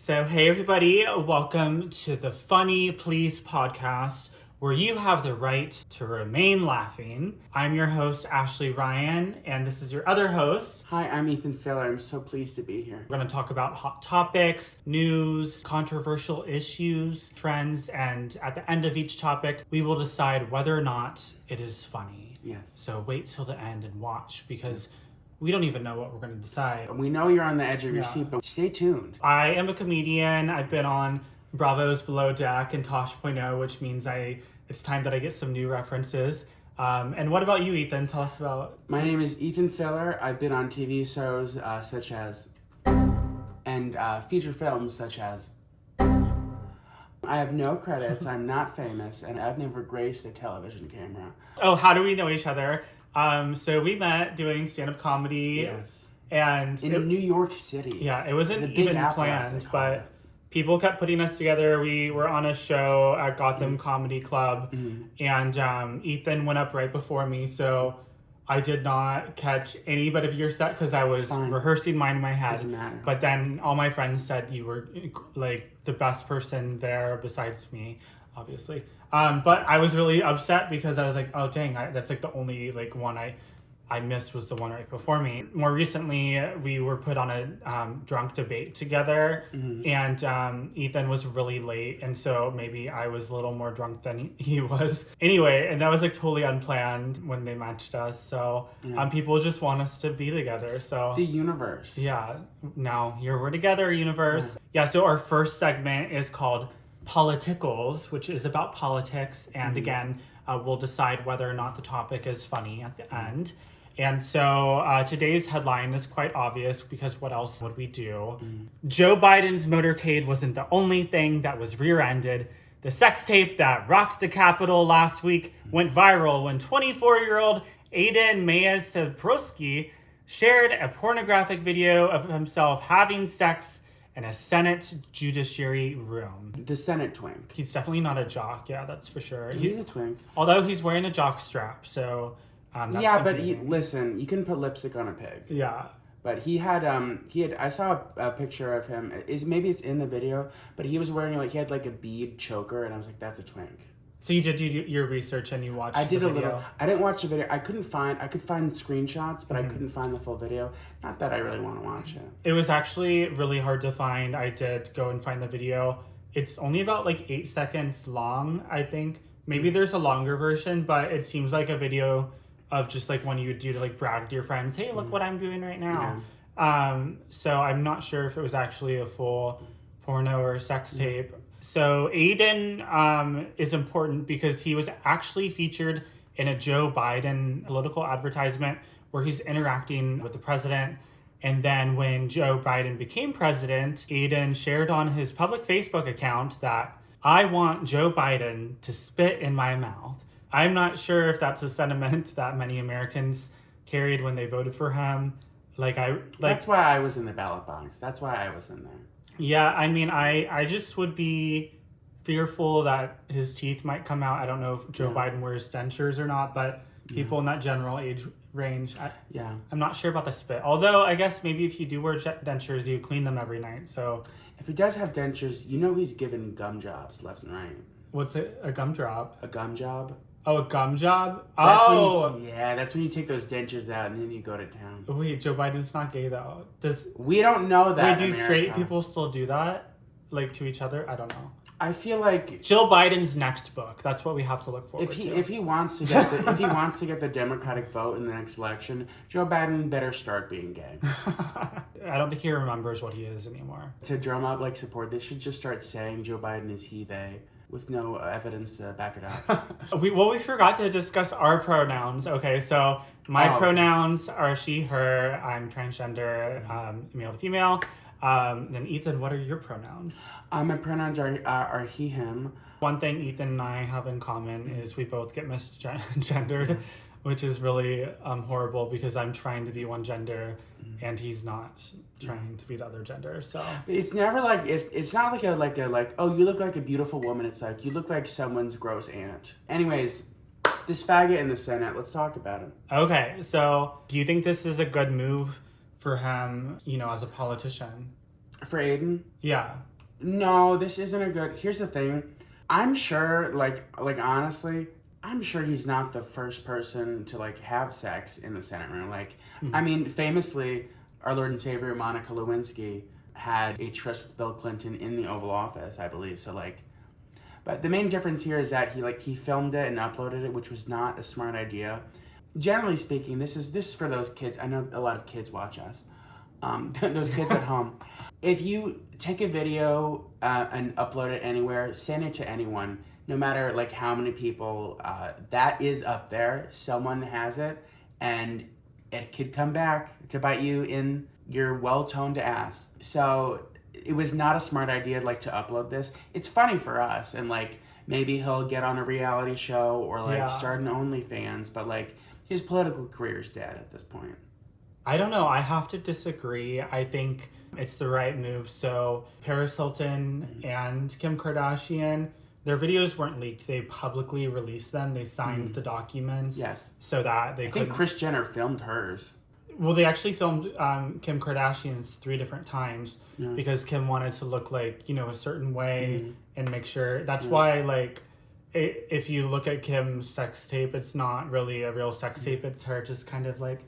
So, hey everybody, welcome to the Funny Please podcast, where you have the right to remain laughing. I'm your host, Ashley Ryan, and this is your other host. Hi, I'm Ethan Filler. I'm so pleased to be here. We're going to talk about hot topics, news, controversial issues, trends, and at the end of each topic, we will decide whether or not it is funny. Yes. So wait till the end and watch, because we don't even know what we're going to decide. We know you're on the edge of your seat, but stay tuned. I am a comedian. I've been on Bravo's Below Deck and Tosh.0, which means it's time that I get some new references. And what about you, Ethan? Tell us about... My name is Ethan Filler. I've been on TV shows such as... and feature films such as... I have no credits. I'm not famous, and I've never graced a television camera. Oh, how do we know each other? So we met doing stand-up comedy. Yes. And in New York City. Yeah, it wasn't Big even Apple, planned, but people kept putting us together. We were on a show at Gotham Comedy Club, and Ethan went up right before me, so I did not catch any but of your set because I was rehearsing mine in my head. Doesn't matter. But then all my friends said you were like the best person there besides me, obviously. But I was really upset because I was like, oh dang, that's like the only one I missed was the one right before me. More recently, we were put on a drunk debate together, and Ethan was really late, and so maybe I was a little more drunk than he was. Anyway, and that was like totally unplanned when they matched us. So people just want us to be together. So the universe. Yeah. Now here we're together, universe. Yeah. So our first segment is called Polit-icles, which is about politics, and again, we'll decide whether or not the topic is funny at the end. And so today's headline is quite obvious because what else would we do? Joe Biden's motorcade wasn't the only thing that was rear-ended. The sex tape that rocked the Capitol last week went viral when 24-year-old Aidan Maese-Czeropski shared a pornographic video of himself having sex in a Senate judiciary room. The Senate Twink. He's definitely not a jock, yeah, that's for sure. He's a twink. Although he's wearing a jock strap, so... that's but listen, you can put lipstick on a pig. Yeah. But he had, I saw a picture of him, maybe it's in the video, but he was wearing, he had a bead choker, and I was like, that's a twink. So you did your research and you watched the video? I did a little. I didn't watch the video. I could find screenshots, but I couldn't find the full video. Not that I really want to watch it. It was actually really hard to find. I did go and find the video. It's only about 8 seconds long, I think. Maybe there's a longer version, but it seems like a video of just when you would do to brag to your friends, hey, look what I'm doing right now. Yeah. So I'm not sure if it was actually a full porno or sex tape. So Aidan is important because he was actually featured in a Joe Biden political advertisement where he's interacting with the president. And then when Joe Biden became president, Aidan shared on his public Facebook account that I want Joe Biden to spit in my mouth. I'm not sure if that's a sentiment that many Americans carried when they voted for him. That's why I was in the ballot box. That's why I was in there. Yeah, I mean, I just would be fearful that his teeth might come out. I don't know if Joe Biden wears dentures or not, but people in that general age range, I'm not sure about the spit. Although, I guess maybe if you do wear dentures, you clean them every night, so... If he does have dentures, he's given gum jobs left and right. What's it? A gum job? A gum job? Oh, a gum job? That's when you take those dentures out and then you go to town. Wait, Joe Biden's not gay though. We don't know that. Wait, do straight people still do that? To each other? I don't know. I feel like Jill Biden's next book. That's what we have to look forward to. If he wants to get the Democratic vote in the next election, Joe Biden better start being gay. I don't think he remembers what he is anymore. To drum up support, they should just start saying Joe Biden is he, they, with no evidence to back it up. We forgot to discuss our pronouns. Okay, so my pronouns are she, her. I'm transgender, male to female. Then Ethan, what are your pronouns? My pronouns are he, him. One thing Ethan and I have in common is we both get misgendered, which is really horrible because I'm trying to be one gender and he's not trying to be the other gender. So it's never it's not like oh, you look like a beautiful woman. It's like you look like someone's gross aunt. Anyways, this faggot in the Senate, let's talk about him. Okay, so do you think this is a good move for him, as a politician? For Aidan? Yeah. No, this isn't a good. Here's the thing. I'm sure, like honestly, I'm sure he's not the first person to like have sex in the Senate room. Like, I mean, famously, our Lord and Savior Monica Lewinsky had a tryst with Bill Clinton in the Oval Office, I believe. So like, but the main difference here is that he filmed it and uploaded it, which was not a smart idea. Generally speaking, this is for those kids. I know a lot of kids watch us. Those kids at home. If you take a video and upload it anywhere, send it to anyone, no matter like how many people, that is up there. Someone has it, and it could come back to bite you in your well-toned ass. So it was not a smart idea like to upload this. It's funny for us, and like maybe he'll get on a reality show or like start an OnlyFans, but like his political career is dead at this point. I don't know. I have to disagree. I think it's the right move. So Paris Hilton and Kim Kardashian, their videos weren't leaked. They publicly released them. They signed the documents. Yes. So that they I think Kris Jenner filmed hers. Well, they actually filmed Kim Kardashian's 3 different times because Kim wanted to look like, a certain way and make sure. That's why, like, if you look at Kim's sex tape, it's not really a real sex tape. It's her just kind of like,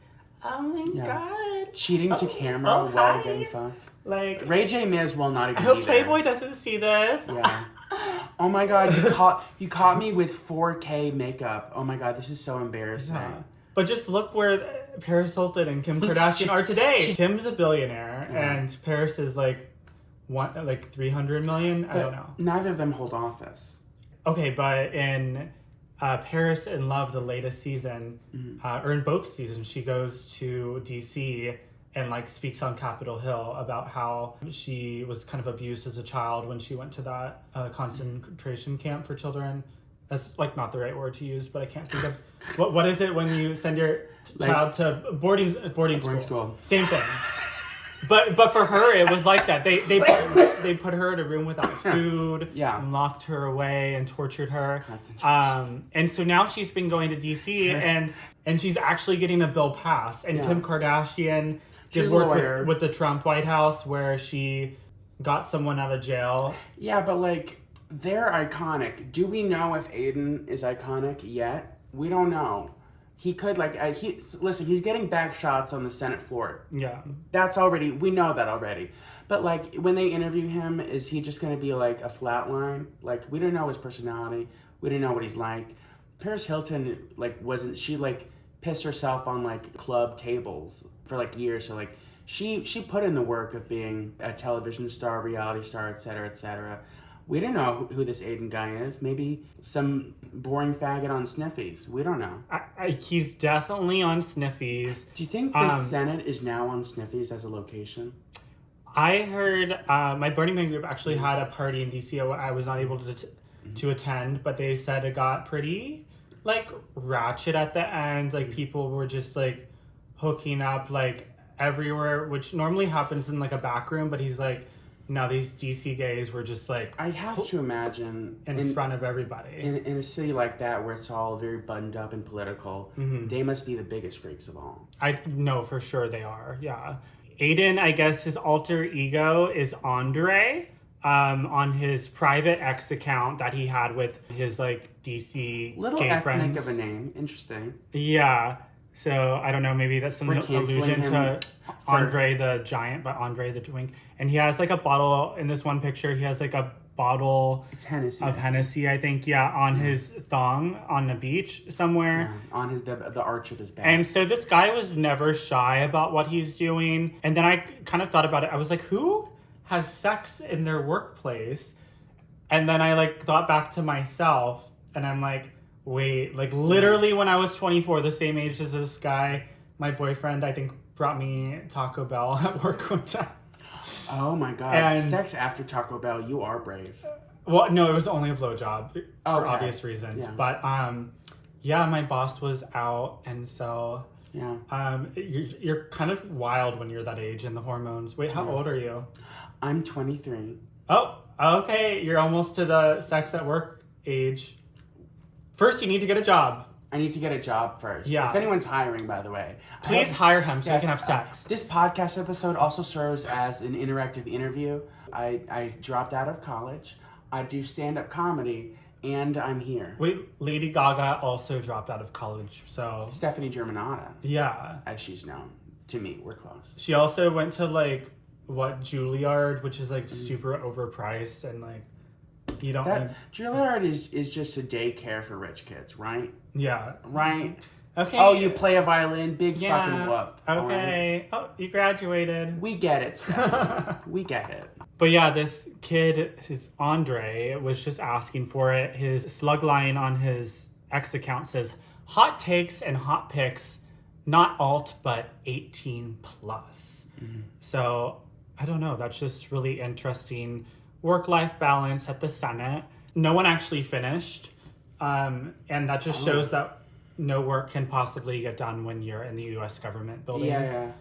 oh my God. Cheating to camera while getting fucked. Like, Ray J Miz will not even I hope be Playboy there. doesn't see this. Yeah. Oh my God, you caught me with 4K makeup. Oh my God, this is so embarrassing. Yeah. But just look where Paris Hilton and Kim Kardashian are today. Kim's a billionaire, and Paris is like 300 million. I don't know. Neither of them hold office. Okay, but in Paris in Love, the latest season, or in both seasons, she goes to DC and like speaks on Capitol Hill about how she was kind of abused as a child when she went to that concentration camp for children. That's like not the right word to use, but I can't think of what is it when you send your child to boarding school? Same thing. But for her it was like that. They put her in a room without food, and locked her away and tortured her. And so now she's been going to DC and she's actually getting a bill passed. And Kim Kardashian did work with the Trump White House where she got someone out of jail. Yeah, but like they're iconic. Do we know if Aidan is iconic yet? We don't know. He could he's getting back shots on the Senate floor. Yeah. We know that already. But like when they interview him, is he just going to be like a flat line? Like we don't know his personality. We don't know what he's like. Paris Hilton wasn't she pissed herself on like club tables for like years. So like she put in the work of being a television star, reality star, etc., etc. We don't know who this Aidan guy is. Maybe some boring faggot on Sniffies. We don't know. He's definitely on Sniffies. Do you think the Senate is now on Sniffies as a location? I heard my Burning Man group actually had a party in DC. I was not able to attend, but they said it got pretty like ratchet at the end. Like people were just like hooking up like everywhere, which normally happens in like a back room. But he's like, no, these DC gays were just like... I have to imagine... In front of everybody. In a city like that where it's all very buttoned up and political, they must be the biggest freaks of all. I know for sure they are, yeah. Aidan, I guess his alter ego is Andre on his private X account that he had with his like DC Little gay ethnic friends. of a name. Interesting. Yeah. So, I don't know, maybe that's some allusion to Andre the Giant, but Andre the Twink. And he has like a bottle, in this one picture, he has like a bottle it's Hennessy. Of Hennessy, I think, on his thong on the beach somewhere. Yeah, on the arch of his back. And so this guy was never shy about what he's doing. And then I kind of thought about it. I was like, who has sex in their workplace? And then I like thought back to myself and I'm like, wait, like literally when I was 24, the same age as this guy, my boyfriend, I think, brought me Taco Bell at work one time. Oh my God. And sex after Taco Bell, you are brave. Well, no, it was only a blowjob for obvious reasons. Yeah. But my boss was out, and so you're kind of wild when you're that age and the hormones. Wait, how old are you? I'm 23. Oh, okay. You're almost to the sex at work age. First, you need to get a job. I need to get a job first. Yeah. If anyone's hiring, by the way. Please hire him so we can have sex. This podcast episode also serves as an interactive interview. I dropped out of college. I do stand-up comedy, and I'm here. Wait, Lady Gaga also dropped out of college, so... Stephanie Germanotta. Yeah. As she's known. To me, we're close. She also went to, like, Juilliard, which is, like, super overpriced, and, like, you don't... Juilliard is just a daycare for rich kids, right? Yeah. Right? Okay. Oh, you play a violin? Big fucking whoop. Okay. Right? Oh, you graduated. We get it, Stephanie. We get it. But yeah, this kid, his Andre, was just asking for it. His slug line on his X account says, hot takes and hot pics, not alt, but 18 plus. Mm-hmm. So, I don't know. That's just really interesting. Work-life balance at the Senate. No one actually finished. And that just shows that no work can possibly get done when you're in the U.S. government building. Yeah.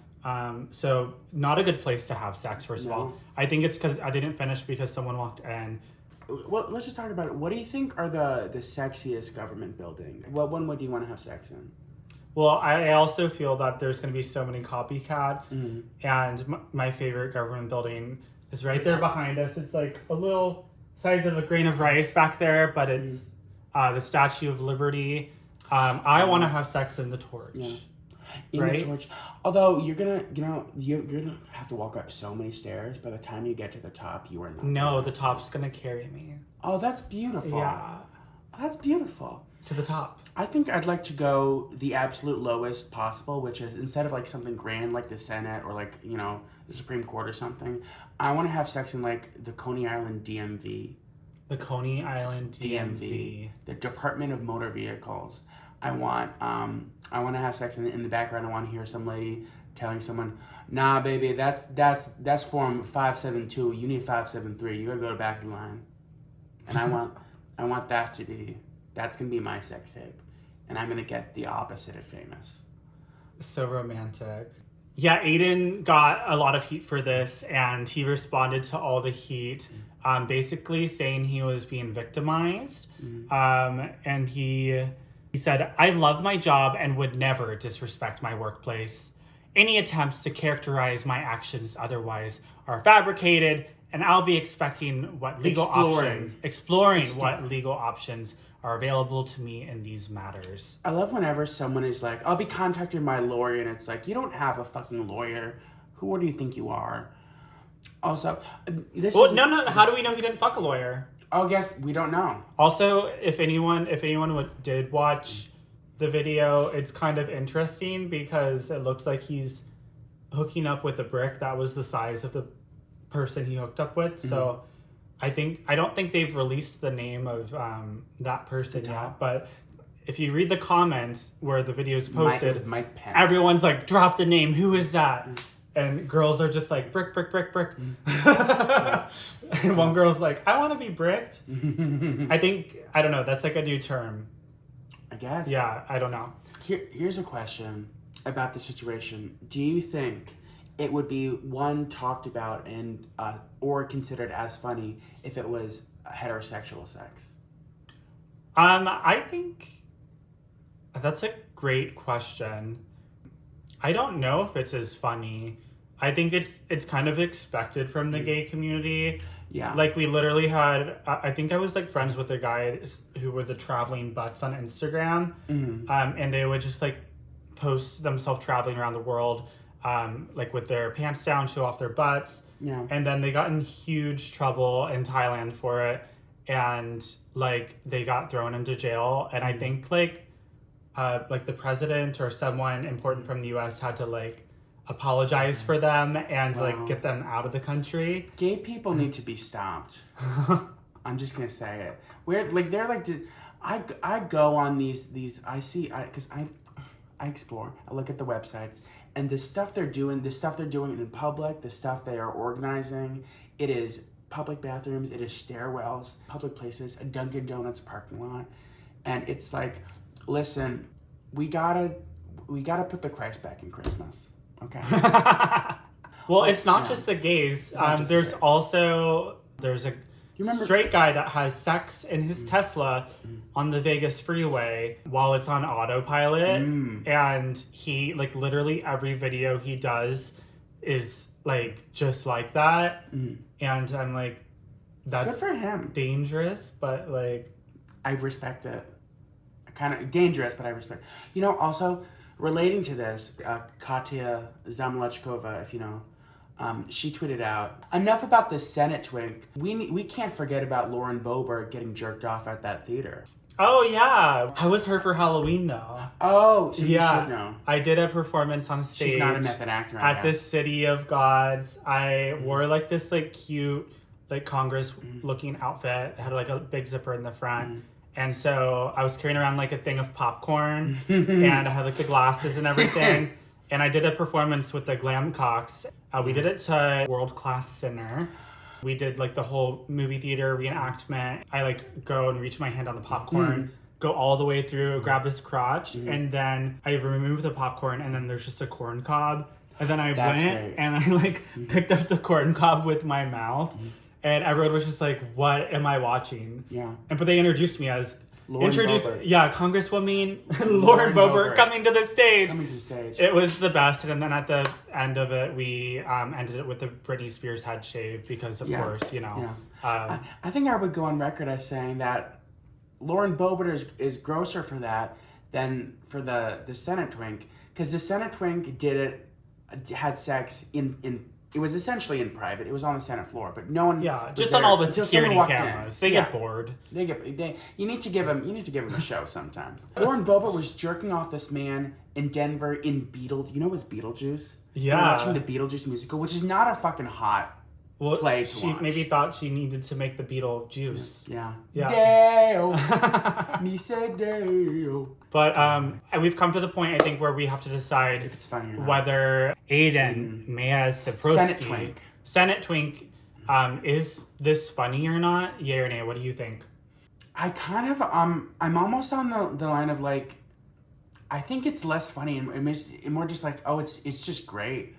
So not a good place to have sex, first of all. I think it's because I didn't finish because someone walked in. Well, let's just talk about it. What do you think are the sexiest government building? What one would you want to have sex in? Well, I also feel that there's going to be so many copycats. Mm-hmm. And my favorite government building is right there behind us. It's like a little size of a grain of rice back there, but it's the Statue of Liberty. I want to have sex in the torch. Yeah. In the torch. Although you're gonna have to walk up so many stairs. By the time you get to the top, you are not. No, the top's gonna carry me. Oh, that's beautiful. Yeah, that's beautiful. To the top. I think I'd like to go the absolute lowest possible, which is instead of like something grand like the Senate or like the Supreme Court or something, I want to have sex in like the Coney Island DMV. The Coney Island DMV. The Department of Motor Vehicles. I want to have sex in the background. I want to hear some lady telling someone, "Nah, baby, that's form 572. You need 573. You gotta go back in line." And I want that's gonna be my sex tape, and I'm gonna get the opposite of famous. So romantic. Yeah, Aidan got a lot of heat for this, and he responded to all the heat, basically saying he was being victimized, and he said, "I love my job and would never disrespect my workplace. Any attempts to characterize my actions otherwise are fabricated, and I'll be exploring what legal options are available to me in these matters." I love whenever someone is like, "I'll be contacting my lawyer," and it's like, you don't have a fucking lawyer. What do you think you are? Also, no. How do we know he didn't fuck a lawyer? Oh, guess we don't know. Also, if anyone did watch the video, it's kind of interesting because it looks like he's hooking up with a brick that was the size of the person he hooked up with. Mm-hmm. So I don't think they've released the name of that person yet. But if you read the comments where the video is posted, Mike Pence. Everyone's like, "Drop the name. Who is that?" And girls are just like, "Brick, brick, brick, brick." And one girl's like, "I want to be bricked." I don't know. That's like a new term. I guess. Yeah, I don't know. Here's a question about the situation. Do you think it would be talked about and or considered as funny if it was heterosexual sex? I think that's a great question. I don't know if it's as funny. I think it's kind of expected from the gay community. Yeah. Like we literally had, I think I was like friends with the guys who were the traveling butts on Instagram. Mm-hmm. And they would just like post themselves traveling around the world, like with their pants down, show off their butts. Yeah. And then they got in huge trouble in Thailand for it. And like they got thrown into jail. And I think like the president or someone important from the U.S. had to like apologize for them and like get them out of the country. Gay people need to be stopped. I'm just gonna say it. They're like, I go on these because I explore. I look at the websites and the stuff they're doing in public, the stuff they are organizing. It is public bathrooms, it is stairwells, public places, a Dunkin' Donuts parking lot, and it's like, listen, we gotta put the Christ back in Christmas. Okay. Well, it's not just the gays. There's a straight guy that has sex in his Tesla on the Vegas freeway while it's on autopilot. And he, like, literally every video he does is, like, just like that. And I'm like, that's good for him. Dangerous, but, like... I respect it. Kind of dangerous, but I respect. You know, also, relating to this, Katya Zamlechkova, if you know, she tweeted out, enough about the Senate Twink. We can't forget about Lauren Boebert getting jerked off at that theater. Oh, yeah. I was her for Halloween, though. Oh, so you should know. I did a performance on stage. She's not a method actor. At the City of Gods. I wore, like, this, like, cute, like, Congress-looking outfit. It had, like, a big zipper in the front. And so I was carrying around, like, a thing of popcorn. And I had, like, the glasses and everything. And I did a performance with the Glam Cocks. We did it to World Class Sinner. We did, like, the whole movie theater reenactment. I, like, go and reach my hand on the popcorn, go all the way through, grab his crotch, and then I remove the popcorn, and then there's just a corn cob. And then I went and I, like, picked up the corn cob with my mouth. And everyone was just like, what am I watching? Yeah. But they introduced me as... Boebert. Yeah, Congresswoman Lauren Boebert coming to the stage. It was the best. And then at the end of it, we ended it with the Britney Spears head shave because, of course, you know. Yeah. I think I would go on record as saying that Lauren Boebert is grosser for that than for the Senate Twink. Because the Senate Twink had sex it was essentially in private. It was on the Senate floor, but no one. Yeah, just on all the security cameras. They get bored. You need to give them a show sometimes. Lauren Boebert was jerking off this man in Denver in You know, it was Beetlejuice. Yeah, watching the Beetlejuice musical, which is not a fucking hot play to watch. She maybe thought she needed to make the Beetle juice. Yeah. Dale. Me say Dale. But we've come to the point, I think, where we have to decide if it's funny or not. Whether Aidan Maese-Czeropski, Senate Twink, is this funny or not? Yay or nay? What do you think? I kind of I'm almost on the line of, like, I think it's less funny and more just like, oh, it's just great.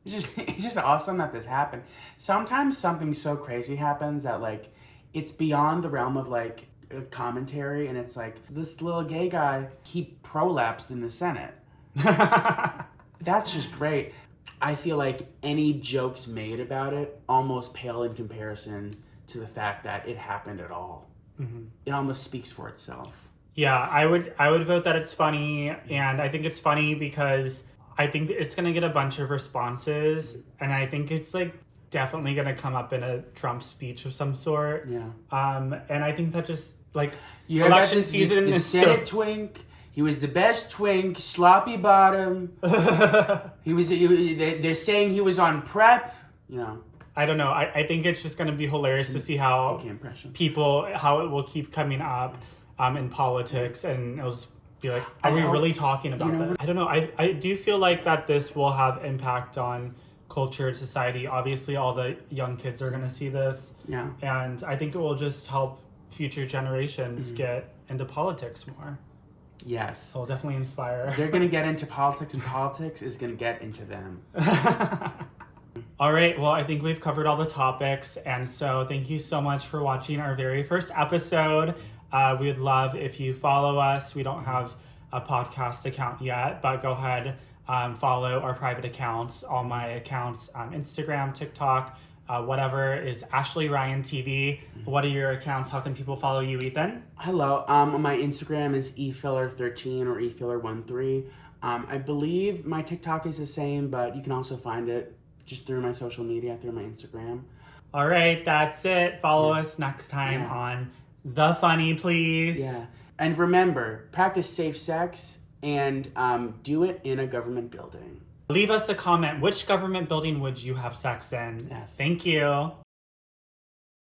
It's just awesome that this happened. Sometimes something so crazy happens that, like, it's beyond the realm of, like, a commentary, and it's like, this little gay guy, he prolapsed in the Senate. That's just great. I feel like any jokes made about it almost pale in comparison to the fact that it happened at all. It almost speaks for itself. Yeah, I would vote that it's funny, and I think it's funny because I think it's going to get a bunch of responses, and I think it's, like, definitely going to come up in a Trump speech of some sort. Yeah. And I think that just, like, election season is Senate Twink. He was the best twink, sloppy bottom. They're saying he was on prep, you know. I don't know. I think it's just going to be hilarious to see how how it will keep coming up in politics, and it'll just be like, are we really talking about this? I don't know. I do feel like that this will have impact on culture and society. Obviously, all the young kids are going to see this. Yeah. And I think it will just help future generations get into politics more. Yes. So it'll definitely inspire. They're going to get into politics, and politics is going to get into them. All right. Well, I think we've covered all the topics. And so thank you so much for watching our very first episode. We would love if you follow us. We don't have a podcast account yet, but go ahead, follow our private accounts. All my accounts, Instagram, TikTok, whatever is Ashley Ryan TV. What are your accounts? How can people follow you, Ethan? Hello. My Instagram is efiller13 or efiller13. I believe my TikTok is the same, but you can also find it just through my social media, through my Instagram. All right, that's it. Follow us next time on The Funny Please. Yeah. And remember, practice safe sex and do it in a government building. Leave us a comment. Which government building would you have sex in? Yes. Thank you.